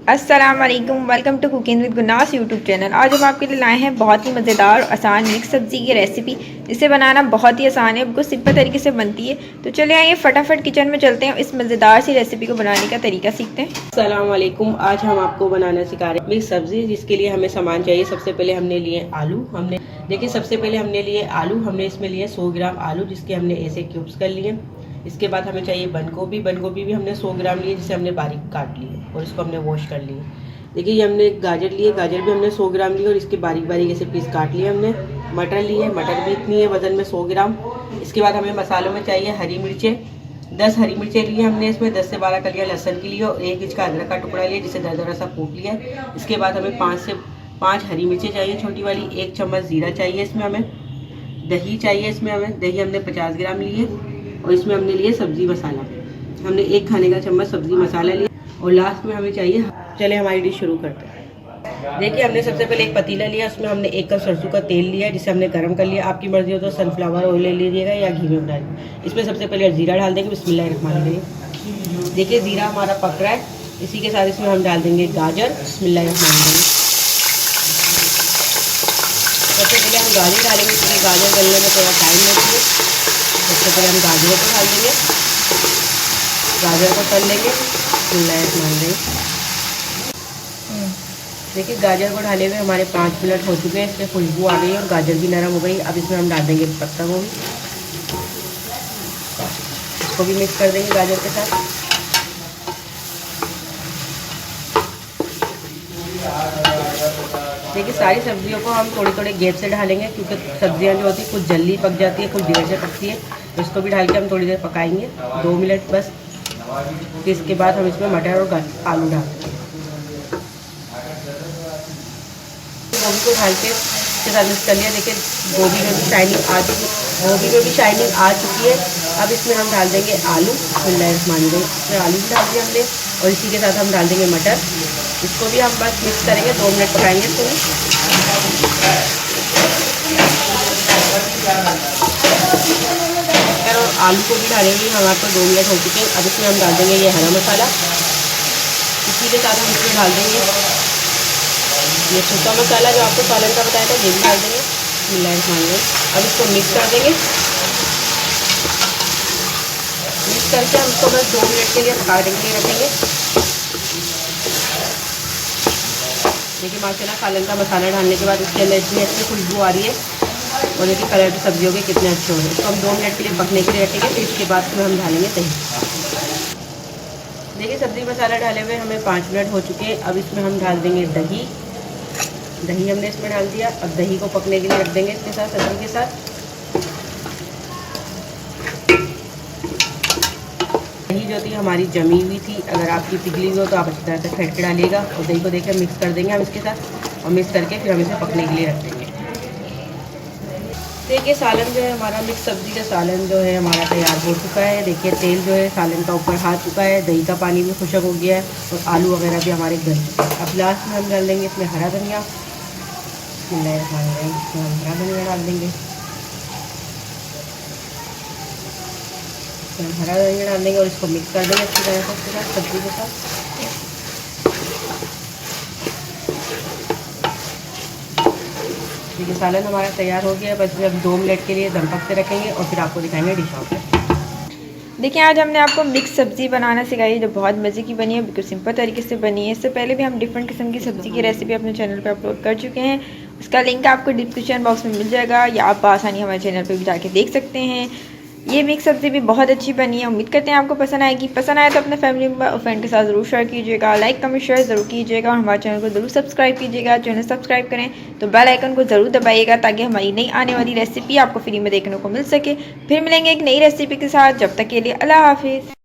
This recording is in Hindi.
अस्सलाम वालेकुम, welcome to cooking with Gunas YouTube channel. आज हम आपके लिए लाए हैं बहुत ही मज़ेदार और आसान मिक्स सब्ज़ी की रेसिपी। इसे बनाना बहुत ही आसान है, बिल्कुल सिंपल तरीके से बनती है। तो चलिए आइए फटाफट किचन में चलते हैं, इस मज़ेदार सी रेसिपी को बनाने का तरीका सीखते हैं। अस्सलाम वालेकुम। आज हम आपको बनाना सिखा रहे हैं मिक्स सब्ज़ी, जिसके लिए हमें सामान चाहिए। सबसे पहले हमने लिए आलू। सबसे पहले हमने लिए आलू। हमने इसमें लिए 100 ग्राम आलू, जिसके हमने ऐसे क्यूब्स कर लिए। इसके बाद हमें चाहिए बंद गोभी भी हमने 100 ग्राम लिए, जिसे हमने बारीक काट लिए और इसको हमने वॉश कर लिए। देखिए ये हमने गाजर लिए, गाजर भी हमने 100 ग्राम लिए और इसके बारीक बारीक ऐसे पीस काट लिए हमने। मटर लिए, मटर भी इतनी है वजन में 100 ग्राम। इसके बाद हमें मसालों में चाहिए हरी मिर्चें, 10 हरी मिर्चें लिए हमने। इसमें 10 से 12 कलियाँ लहसुन की लिए और 1 इंच का अदरक का टुकड़ा लिया, जिसे दरदरा सा कूट लिया। इसके बाद हमें 5 से 5 हरी मिर्चें चाहिए छोटी वाली, 1 चम्मच जीरा चाहिए। इसमें हमें दही चाहिए। इसमें हमें दही हमने 50 ग्राम लिए और इसमें हमने लिए सब्ज़ी मसाला। हमने 1 खाने का चम्मच सब्ज़ी मसाला लिया और लास्ट में हमें चाहिए। चले हमारी डिश शुरू करते हैं। देखिए हमने सबसे पहले एक पतीला लिया, उसमें हमने 1 कप सरसों का तेल लिया, जिसे हमने गर्म कर लिया। आपकी मर्जी हो तो सनफ्लावर ऑयल ले लीजिएगा या घी में बनाइए। इसमें सबसे पहले जीरा डाल देंगे। बिस्मिल्लाहिर्रहमानिर्रहीम। देखिए जीरा हमारा पक रहा है। इसी के साथ इसमें हम डाल देंगे गाजर। बिस्मिल्लाहिर्रहमानिर्रहीम। सबसे पहले हम गाजर डालेंगे, क्योंकि गाजर गलने में थोड़ा टाइम लगती है। सबसे पहले हम गाजरों को डाल देंगे, गाजर को तल लेंगे। बिस्मिल्लाहिर्रहमानिर्रहीम। देखिए गाजर को डाले हुए हमारे 5 मिनट हो चुके हैं। इसमें खुशबू आ गई और गाजर भी नरम हो गई। अब इसमें हम डाल देंगे पत्ता गोभी, इसको भी मिक्स कर देंगे गाजर के साथ। देखिए सारी सब्जियों को हम थोड़े थोड़े गैप से डालेंगे, क्योंकि सब्जियां जो होती है कुछ जल्दी पक जाती है, कुछ देर से पकती है। तो इसको भी डाल के हम थोड़ी देर पकाएंगे, 2 मिनट बस। फिर इसके बाद हम इसमें मटर और आलू डाल देंगे। गोभी को डाल के इसके साथ मिक्स कर लिया। देखिए गोभी में भी शाइनिंग आ चुकी है। अब इसमें हम डाल देंगे आलू। बिस्मिल्लाहिर्रहमानिर्रहीम। इसमें आलू भी डाल दिया हमने और इसी के साथ हम डाल देंगे मटर। इसको भी हम बस मिक्स करेंगे, 2 मिनट पकाएंगे इसको भी। और आलू को भी डालेंगे हमारे पास 2 मिनट हो चुके हैं। अब इसमें हम डाल देंगे ये हरा मसाला। इसी के साथ हम इसमें डाल देंगे ये सूखा मसाला जो आपको सालन का बताया था, ये भी डाल देंगे। बिस्मिल्लाहिर्रहमानिर्रहीम। अब इसको मिक्स कर देंगे। मिक्स करके हम इसको बस 2 मिनट के लिए पकाने के लिए रखेंगे। देखिए माशाल्लाह सालन का मसाला डालने के बाद इसके अंदर इतनी अच्छी खुशबू आ रही है और देखिए कलर भी सब्जियों के कितने अच्छे हो रहे हैं। इसको हम 2 मिनट के लिए पकने के लिए रखेंगे। फिर इसके बाद इसमें हम डालेंगे दही। देखिए सब्ज़ी मसाला डाले हुए हमें 5 मिनट हो चुके हैं। अब इसमें हम डाल देंगे दही। दही हमने इसमें डाल दिया। अब दही को पकने के लिए रख देंगे इसके साथ, सब्जी के साथ। दही जो थी हमारी जमी हुई थी, अगर आपकी पिघली हुई हो तो आप अच्छी तरह से फेंट के डालिएगा और दही को देखकर मिक्स कर देंगे हम इसके साथ। और मिक्स करके फिर हम इसे पकने के लिए रख देंगे। देखिए सालन जो है हमारा, मिक्स सब्ज़ी का सालन जो है हमारा तैयार हो चुका है। देखिए तेल जो है सालन का ऊपर आ चुका है, दही का पानी भी खुशक हो गया है और आलू वगैरह भी हमारे गल चुके हैं। अब लास्ट में हम डाल देंगे इसमें हरा धनिया। हम हरा धनिया डाल देंगे। हम हरा धनिया डाल देंगे और इसको मिक्स कर देंगे अच्छी तरह से इसके साथ, सब्जी के साथ। देखिए सालन हमारा तैयार हो गया है। बस अब 2 मिनट के लिए दम पक से रखेंगे और फिर आपको दिखाएंगे डिश आउट। देखिए आज हमने आपको मिक्स सब्ज़ी बनाना सिखाई है, जो बहुत मज़े की बनी है, बिल्कुल सिंपल तरीके से बनी है। इससे पहले भी हम डिफरेंट किस्म की सब्ज़ी की रेसिपी अपने चैनल पर अपलोड कर चुके हैं। उसका लिंक आपको डिस्क्रिप्शन बॉक्स में मिल जाएगा या आप आसानी हमारे चैनल पर भी जाके देख सकते हैं। ये मिक्स सब्ज़ी भी बहुत अच्छी बनी है। उम्मीद करते हैं आपको पसंद आएगी। पसंद आए तो अपने फैमिली मेम्बर और फ्रेंड के साथ ज़रूर शेयर कीजिएगा। लाइक कमेंट शेयर ज़रूर कीजिएगा और हमारे चैनल को ज़रूर सब्सक्राइब कीजिएगा। चैनल सब्सक्राइब करें तो बेल आइकन को ज़रूर दबाइएगा, ताकि हमारी नई आने वाली रेसिपी आपको फ्री में देखने को मिल सके। फिर मिलेंगे एक नई रेसिपी के साथ। जब तक के लिए अल्लाह हाफिज़।